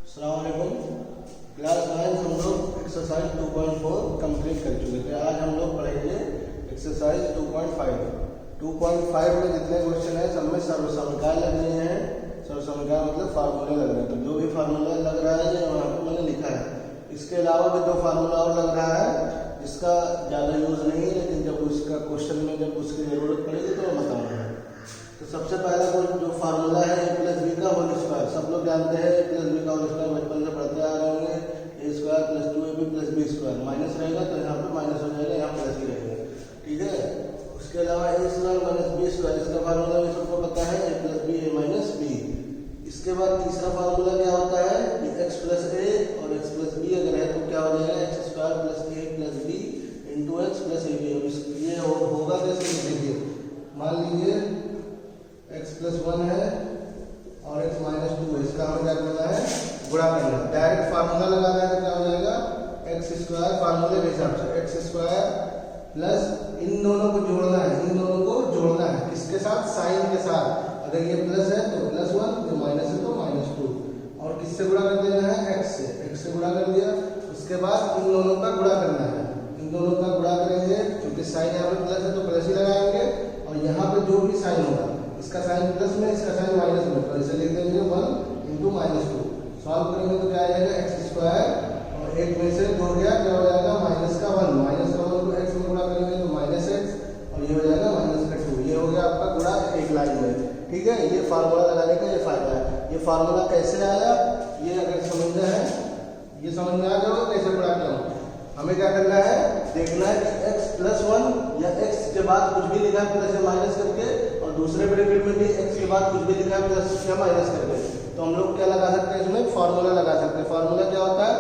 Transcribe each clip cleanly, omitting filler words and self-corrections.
अस्सलाम वालेकुम। क्लास 9 हम लोग एक्सरसाइज 2.4 कंप्लीट कर चुके थे। आज हम लोग पढ़ेंगे एक्सरसाइज 2.5। 2.5 में जितने क्वेश्चन हैं सब में सर्वसमीकरण लग रहे हैं। सर्वसमीकरण मतलब फार्मूले लग रहे हैं, तो जो भी फार्मूला लग रहा है ये वहाँ पे मैंने लिखा है। इसके अलावा भी 2 फार्मूला और लग रहा है जिसका ज़्यादा यूज़ नहीं है, लेकिन जब उसका क्वेश्चन में जब उसकी ज़रूरत पड़ेगी तो बताऊँगा। तो सबसे पहला जो फार्मूला है ए प्लस बी का होल स्क्वायर। सब लोग जानते हैं ए प्लस बी का होल स्क्वायर, बचपन से पढ़ते आ रहे होंगे। A square plus 2ab plus B square, minus रहेगा तो यहाँ पे माइनस हो जाएगा, यहाँ प्लस ही रहेगा। ठीक है। उसके अलावा ए स्क्वायर माइनस बी स्क्वायर, इसका फार्मूला भी सबको पता है, A plus B A minus B. इसके बाद तीसरा फार्मूला क्या होता है कि एक्स प्लस ए और एक्स प्लस बी अगर है तो क्या हो जाएगा, x square plus a plus b into x plus a b. ये होगा कैसे देखिए, मान लीजिए x प्लस 1 है और x माइनस 2 है, इसका हमें क्या करना है, गुणा करना है। डायरेक्ट फार्मूला लगाना है तो क्या हो जाएगा, एक्स स्क्वायर फार्मूले के हिसाब से एक्स स्क्वायर प्लस इन दोनों को जोड़ना है, इन दोनों को जोड़ना है किसके साथ, साइन के साथ। अगर ये प्लस है तो प्लस 1, जो माइनस है तो माइनस 2, और किससे गुणा कर देना है, एक्स से गुणा कर दिया। उसके बाद इन दोनों का गुणा करना है, इन दोनों का गुणा करेंगे क्योंकि साइन यहाँ पे प्लस है तो प्लस ही लगाएंगे, और यहाँ पे जो भी साइन होगा, इसका साइन प्लस में इसका साइन माइनस में, तो इसे लिख देंगे 1 इंटू माइनस 2। सॉल्व करेंगे तो क्या आ जाएगा, एक्स स्क्वायर और एक में से 2 गया, क्या हो जाएगा माइनस का 1, माइनस का 1 को एक्स में गुणा करेंगे तो माइनस एक्स, और ये हो जाएगा माइनस का 2। ये हो गया आपका गुणा एक लाइन में। ठीक है, ये फार्मूला लगाने का ये फायदा है। ये फार्मूला कैसे आया, ये अगर समझना है, ये समझ में आ जाओ कैसे गुणा किया हूँ। हमें क्या करना है, देखना है कि x प्लस 1 या x के बाद कुछ भी लिखा है प्लस या माइनस करके, और दूसरे ब्रैकेट में भी x के बाद कुछ भी लिखा है प्लस या माइनस करके, तो हम लोग क्या लगा सकते हैं, इसमें फार्मूला लगा सकते हैं। फार्मूला क्या होता है,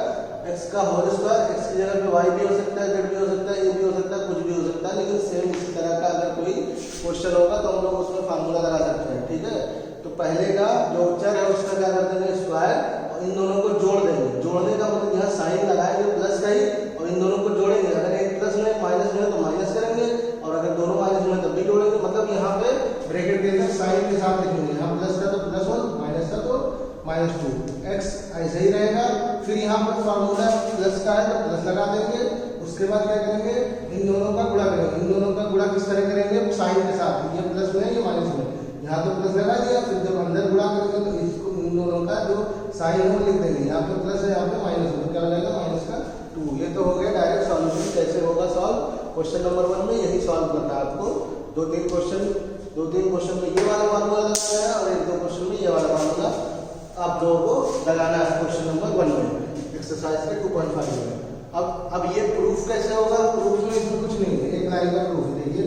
x का होल स्क्वायर, x की जगह पे y भी हो सकता है, z भी हो सकता है, a भी हो सकता है, कुछ भी हो सकता है, लेकिन सेम इसी तरह का अगर कोई क्वेश्चन होगा तो हम लोग उसमें फार्मूला लगा सकते हैं। ठीक है, तो पहले का जो चर है उसका क्या कर देंगे, स्क्वायर, और इन दोनों को जोड़ देंगे। जोड़ने का मतलब यहाँ साइन लगाएंगे प्लस का ही, और इन दोनों को जोड़ेंगे। अगर एक प्लस में माइनस में है तो माइनस करेंगे, और अगर दोनों माइनस में तब भी जोड़ेंगे। मतलब यहाँ पे ब्रैकेट के अंदर साइन के साथ लिखेंगे, यहाँ प्लस का तो प्लस 1, माइनस का तो माइनस 2, एक्स ऐसे ही रहेगा। फिर यहाँ पर फार्मूला प्लस का है तो प्लस लगा देंगे। उसके बाद क्या करेंगे, इन दोनों का गुणा करेंगे। इन दोनों का गुणा किस तरह करेंगे, साइन के साथ, ये प्लस में है ये माइनस में, यहाँ तो प्लस लगा दिया। फिर जब अंदर गुणा करेंगे तो इसको इन दोनों का जो साइन है वो लिख देंगे, यहाँ पे प्लस है यहाँ पे माइनस है, तो क्या हो जाएगा माइनस का 2। ये तो हो गया डायरेक्ट सॉल्यूशन। कैसे होगा सॉल्व, क्वेश्चन नंबर 1 में यही सॉल्व करना है आपको। 2-3 क्वेश्चन में ये वाला फार्मूला लगाना है, और 1-2 क्वेश्चन में ये वाला फार्मूला आप लोगों को लगाना है क्वेश्चन नंबर 1 में, एक्सरसाइज के 2.5 में। अब ये प्रूफ कैसे होगा, प्रूफ में इसमें कुछ नहीं है, एक लाइन का प्रूफ देखिए।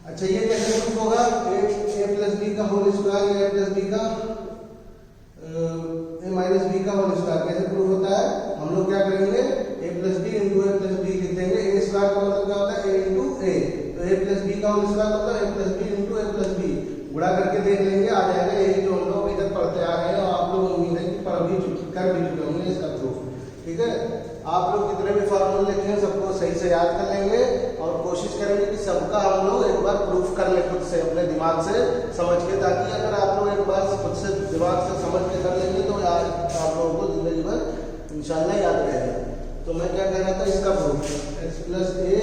अच्छा, ये कैसे प्रूफ होगा, ए प्लस बी का होल स्क्वायर या ए प्लस बी का ए माइनस बी का होल स्क्वायर कैसे प्रूफ होता है। हम लोग क्या करेंगे, ए प्लस बी इंटू ए प्लस बी लिख देंगे। ए स्क्वायर का मतलब क्या होता है, ए इंटू ए, तो ए प्लस बी का होल स्क्वायर मतलब ए प्लस बी इंटू ए प्लस बी। गुणा करके देख लेंगे, आ जाएगा यही जो हम लोग इधर पढ़ते आ रहे हैं, और आप लोग उम्मीद है कि पढ़ भी कर भी चुके होंगे इसका प्रूफ। ठीक है, आप लोग कितने भी फार्मूले लिखे हैं सबको सही से याद कर लेंगे, और कोशिश करेंगे कि सबका हम लोग एक बार प्रूफ कर लें खुद से, अपने दिमाग से समझ के, ताकि अगर आप लोग एक बार खुद से दिमाग से समझ के कर लेंगे तो यार आप लोगों को जिंदगी भर इंशाल्लाह याद रहेगा। तो मैं क्या कह रहा था, इसका प्रूफ x प्लस ए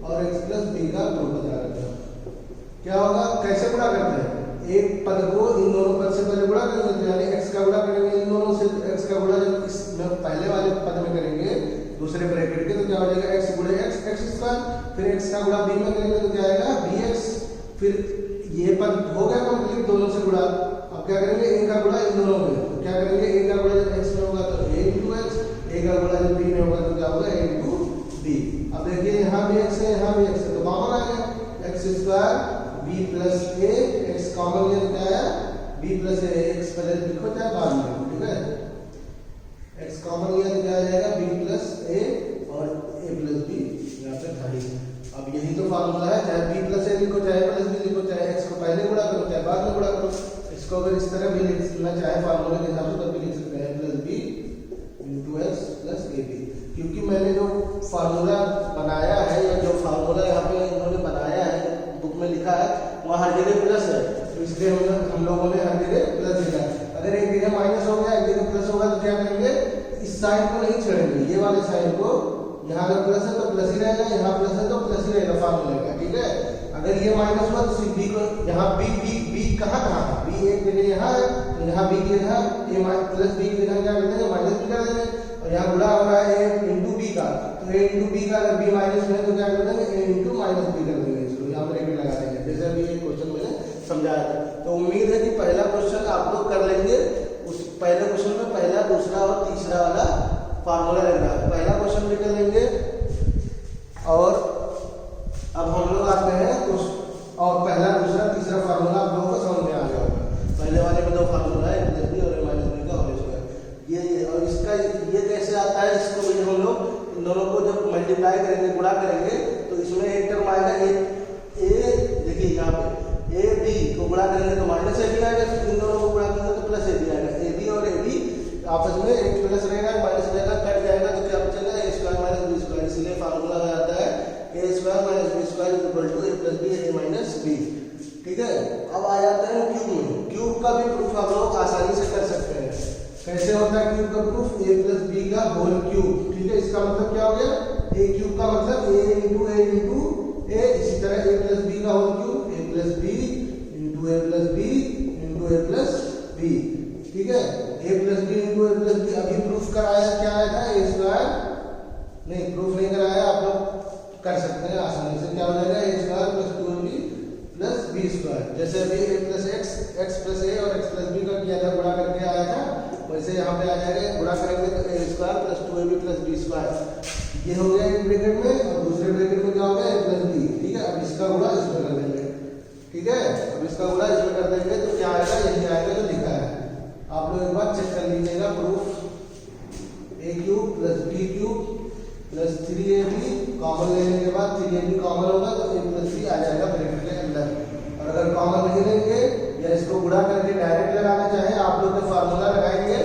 और x प्लस बी का प्रूफ बता रहा था। क्या होगा, कैसे गुणा करते हैं, एक पद को इन दोनों पद से पहले गुणा करेंगे, यानी x का गुणा करेंगे इन दोनों से। x का गुणा जब इसमें पहले वाले पद में करेंगे दूसरे ब्रैकेट के, तो क्या हो जाएगा, x गुणे x, एक्स स्क्वायर। फिर x का गुणा b में करेंगे तो क्या आएगा, bx। फिर ये पद हो गया कंप्लीट, दोनों से गुणा। अब क्या करेंगे, a का गुणा इन दोनों में, तो क्या करेंगे, a का गुणा जब x में होगा तो a इंटू x, a का गुणा जब b में होगा तो क्या होगा, a इंटू b। अब देखिए यहाँ भी x है, यहाँ भी x है, तो कॉमन आ गया, x square b plus a, x common लिया तो क्या आया, b प्लस a, x पहले लिखो चाहे बाद में। ठीक है, x कॉमन लिया तो क्या आ जाएगा, b प्लस a और a प्लस b, यहाँ पे था ही। अब यही तो फार्मूला है, चाहे b प्लस a लिखो, चाहे प्लस b लिखो, चाहे x को पहले गुणा करो, चाहे बाद में गुणा करो। इसको अगर इस तरह भी लिखना चाहे फार्मूले के हिसाब से तब भी लिख सकते हैं, plus b into x plus a b. क्योंकि मैंने जो फार्मूला बनाया है, या जो फार्मूला यहाँ पे इन्होंने बनाया है बुक में लिखा है, वहाँ हर जगह प्लस है, तो इसलिए हम लोगों ने हर जगह प्लस लिखा है। अगर एक जगह माइनस हो गया एक जगह प्लस होगा तो क्या करेंगे, इस साइन को नहीं छेड़ेंगे, ये वाले साइन को, यहाँ अगर प्लस है तो प्लस ही रहेगा, यहाँ प्लस है तो प्लस ही रहेगा फार्मूले का, ठीक है। अगर ये माइनस हुआ तो सिर्फ बी को, यहाँ बी बी बी कहाँ था, बी एक जगह यहाँ है तो यहाँ बी की जगह ए प्लस बी की जगह क्या कर देंगे, माइनस बी कर देंगे। और यहाँ गुणा हो रहा है ए इंटू बी का, तो ए इंटू बी का अगर बी माइनस में है तो क्या कर देंगे, ए इंटू माइनस बी कर देंगे, इसको यहाँ पर ब्रैकेट लगा देंगे, जैसे अभी ये क्वेश्चन मैंने समझाया था। तो उम्मीद है कि पहला क्वेश्चन आप लोग कर लेंगे। उस पहले क्वेश्चन में पहला दूसरा और तीसरा वाला फार्मूला लग रहा है, पहला क्वेश्चन भी कर लेंगे। और अब हम लोग आते हैं और पहला दूसरा तीसरा फार्मूला आप लोगों को समझ में आ गया होगा। पहले वाले में दो फार्मूला है, प्लस बी और ए माइनस बी का होल स्क्वायर, ये और इसका ये कैसे आता है, इसको भी हम लोग इन दोनों को जब मल्टीप्लाई करेंगे, गुणा करेंगे, तो इसमें एक टर्म आएगा ए, देखिए यहाँ पे ए बी को गुणा करेंगे तो माइनस ए बी आएगा, फिर इन दोनों को गुणा करेंगे तो प्लस ए बी आएगा। ए बी और ए बी आपस में एक प्लस रहेगा माइनस रहेगा, कट जाएगा तो क्या बचेगा, A square minus B square. इसलिए फार्मूला में आता है A square minus B square equal to A plus B A minus B, ठीक है। अब आ जाते हैं क्यूब में। क्यूब का भी प्रूफ आप लोग आसानी से कर सकते हैं। कैसे होता है क्यूब का प्रूफ, ए प्लस बी का होल क्यूब, ठीक है। इसका मतलब क्या हो गया, ए क्यूब का मतलब ए इंटू ए, इसी तरह ए प्लस बी का होल क्यूब, ए प्लस बी इंटू ए प्लस बी इंटू ए प्लस बी, ठीक है। A plus b into A plus B अभी प्रूफ कराया, क्या आया था, ए स्क्वायर, नहीं प्रूफ नहीं कराया, आप लोग कर सकते हैं आसानी से। क्या हो जाएगा, A square plus 2ab plus B square. जैसे अभी A plus X plus A और एक्स प्लस बी का किया था, गुणा करके आया था, वैसे यहाँ पे आ जाएगा, गुणा करेंगे तो A square plus 2ab plus B square. ये हो गया एक ब्रैकेट में, और दूसरे ब्रैकेट में क्या हो गया, ए प्लस बी, ठीक है। अब इसका गुणा इसमें कर देंगे, ठीक है। अब इसका गुणा इसमें कर देंगे तो क्या आएगा, यही आएगा जो लिखा है। आप लोग एक बार चेक कर लीजिएगा proof, A cube plus B cube plus 3ab common लेने के बाद 3ab कॉमन होगा तो ए प्लस बी आ जाएगा ब्रैकेट के अंदर। और अगर कॉमन नहीं लेंगे या इसको गुणा करके डायरेक्ट लगाना चाहे, आप लोग तो फार्मूला लगाएंगे।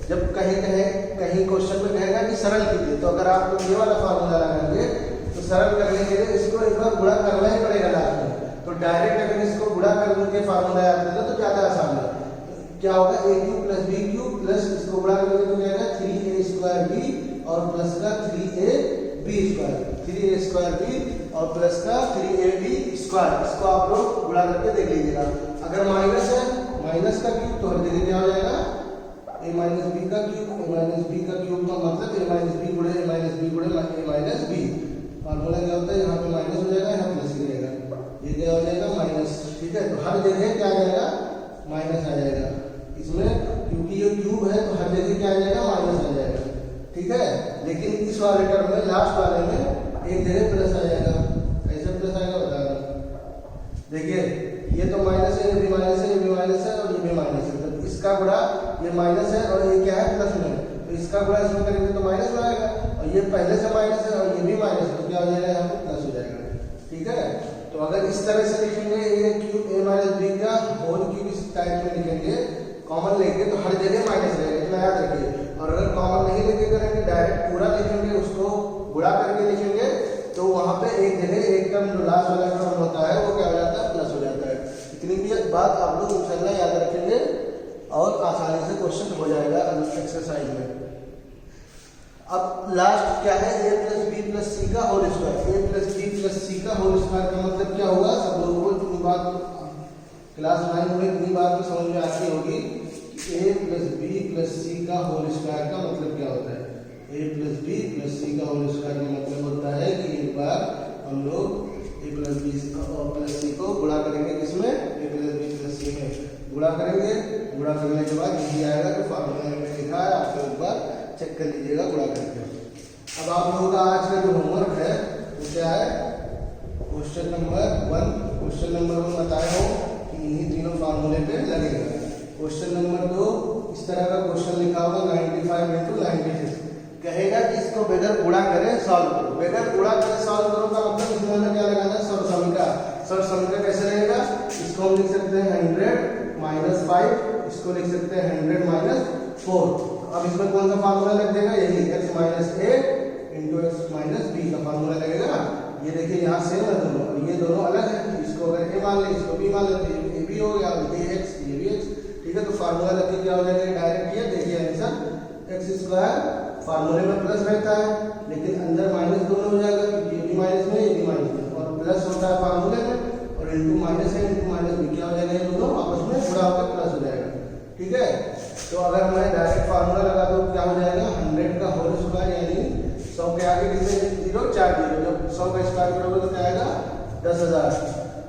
जब कहीं क्वेश्चन में कहेगा कि सरल कीजिए, तो अगर आप लोग ये वाला फार्मूला लगाएंगे तो सरल करने के लिए इसको एक बार गुणा करना ही पड़ेगा लास्ट में। तो डायरेक्ट अगर इसको गुणा करके फार्मूला याद करते तो ज़्यादा आसान है। क्या होगा, A cube plus B cube plus इसको गुणा करेंगे तो क्या आएगा, 3a स्क्वायर बी और प्लस का 3ab square, 3a square b और प्लस का 3ab स्क्वायर। इसको आप लोग गुणा करके देख लीजिएगा। अगर माइनस है, माइनस का क्यूब तो हर जगह क्या हो जाएगा, a माइनस बी का क्यूब, a माइनस बी का क्यूब का मतलब a माइनस बी गुणे a माइनस बी गुणे a माइनस बी। फार्मूला क्या होता है, यहाँ पे माइनस हो जाएगा, यहाँ प्लस ही रहेगा, ये क्या हो जाएगा माइनस, ठीक है। तो हर जगह क्या आ जाएगा, माइनस आ जाएगा इसमें, क्योंकि ये क्यूब है तो हर जगह क्या आ जाएगा, माइनस आ जाएगा, ठीक है। लेकिन इस वाले टर्म में, लास्ट वाले में एक जगह प्लस आ जाएगा। कैसे प्लस आएगा बता रहा हूँ, देखिए ये तो माइनस है, ये भी माइनस है, ये भी माइनस है और ये भी माइनस है। तो इसका गुणा, ये माइनस है और ये क्या है, प्लस में, तो इसका गुणा इसमें करेंगे तो माइनस में आएगा। और ये पहले से माइनस है और ये भी माइनस है, तो क्या हो जाएगा, यहाँ पे प्लस हो जाएगा, ठीक है। तो अगर इस तरह से लिखेंगे, ए क्यूब ए माइनस बी का होल क्यूब इस टाइप में लिखेंगे, कॉमन लेंगे तो हर जगह माइनस रहेगा, इतना याद रखिए। और अगर कॉमन नहीं लेके करेंगे, डायरेक्ट पूरा लिखेंगे, उसको गुणा करके लिखेंगे, तो वहाँ पे एक जगह एक टर्म जो लास्ट वाला टर्म होता है वो क्या हो जाता है, प्लस हो जाता है। इतनी भी बात आप लोग इंशाल्लाह याद रखेंगे और आसानी से क्वेश्चन हो जाएगा एक्सरसाइज में। अब लास्ट क्या है, ए प्लस बी प्लस सी का होल स्क्वायर। ए प्लस बी प्लस सी का होल स्क्वायर का मतलब क्या हुआ, सब लोगों को इतनी बात क्लास 9 में इतनी बात तो समझ में आती होगी कि ए प्लस बी प्लस सी का होल स्क्वायर का मतलब क्या होता है। ए प्लस बी प्लस सी का होल स्क्वायर का मतलब होता है कि एक बार हम लोग ए प्लस बी प्लस सी को गुणा करेंगे, किसमें, ए प्लस बी प्लस सी में गुणा करेंगे। गुणा करने के बाद यही आएगा तो फार्मूला में लिखा है, आप एक बार चेक कर लीजिएगा गुणा करके। अब आप लोगों का आज का जो होमवर्क है वो क्या है, क्वेश्चन नंबर 1। क्वेश्चन नंबर 1 बताया हो कि इन्हीं तीनों फार्मूले पे लगेगा। क्वेश्चन नंबर 2 इस तरह का क्वेश्चन लिखा होगा 95 × 96, कहेगा कि इसको बगैर गुणा करें सॉल्व करो। बगैर गुणा करें सॉल्व करो का मतलब इसमें हमें क्या लगाना है, सर्व समीकरण। सर्व समीकरण कैसे रहेगा, इसको हम लिख सकते हैं 100 - 5, इसको लिख सकते हैं 100 - 4। अब इसमें कौन सा फार्मूला लग जाएगा, यही x - a × x - b का फार्मूला लगेगा ना। ये देखिए यहाँ सेम है दोनों, और ये दोनों अलग है। इसको अगर a मान ले, इसको b मान लेते हैं, ये b हो गया, ये x ये भी x, ठीक ठीक है, तो फार्मूला रख के क्या हो जाएगा, डायरेक्ट ये देखिए आंसर, एक्स स्क्वायर फार्मूले में प्लस रहता है लेकिन अंदर माइनस दोनों हो जाएगा, क्योंकि ये भी माइनस में ये भी माइनस में, और प्लस होता है फार्मूले में और इंटू माइनस है, इंटू माइनस में क्या हो जाएगा, ये दोनों आपस में जुड़ा होकर प्लस हो जाएगा। ठीक है, तो अगर मैं डायरेक्ट फार्मूला लगा दूं क्या हो जाएगा, 100 का होल स्क्वायर यानी 100 के आगे कितने जीरो, 4 जीरो, जब 100 का स्क्वायर करोगे तो क्या आएगा 10,000,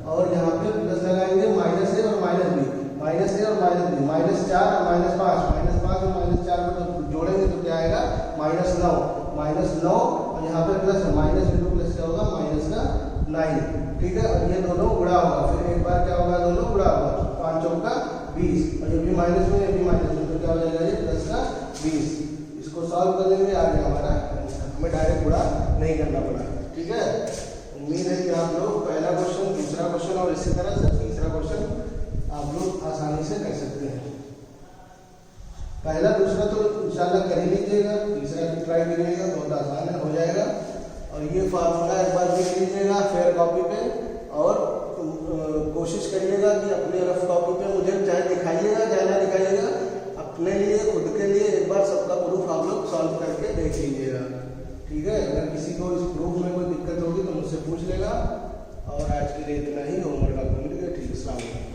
और यहाँ पे प्लस लगाएंगे, माइनस है और माइनस भी, माइनस है और माइनस भी, -4 और -5, -5 और -4 को जब जोड़ेंगे तो क्या आएगा, -9 और यहाँ पे प्लस है, माइनस इंटू प्लस क्या होगा, माइनस का 9। ठीक है, और ये दोनों गुणा होगा, फिर एक बार क्या होगा, दोनों गुणा होगा, 5 चौका 20, और ये भी माइनस में ये भी माइनस में, तो क्या हो जाएगा, ये प्लस का 20। इसको सॉल्व करने में आ गया हमारा, हमें डायरेक्ट गुणा नहीं करना पड़ा। ठीक है, उम्मीद है कि आप लोग पहला क्वेश्चन, दूसरा क्वेश्चन और इसी तरह से तीसरा क्वेश्चन आप लोग आसानी से कर सकते हैं। पहला दूसरा तो इंशाल्लाह कर ही लीजिएगा, तीसरा भी ट्राई करिएगा, बहुत आसान है, हो जाएगा। और ये फार्मूला एक बार देख लीजिएगा फेयर कॉपी पे, और कोशिश करिएगा कि अपने रफ कॉपी पे मुझे चाहे दिखाइएगा चाहे ना दिखाइएगा, अपने लिए खुद के लिए एक बार सबका प्रूफ आप लोग सॉल्व करके देख लीजिएगा। ठीक है, अगर किसी को इस प्रूफ में कोई दिक्कत होगी तो मुझसे पूछ लेगा। और आज के लिए इतना ही, होमवर्क आपको मिल गया। ठीक है, अस्सलाम वालेकुम।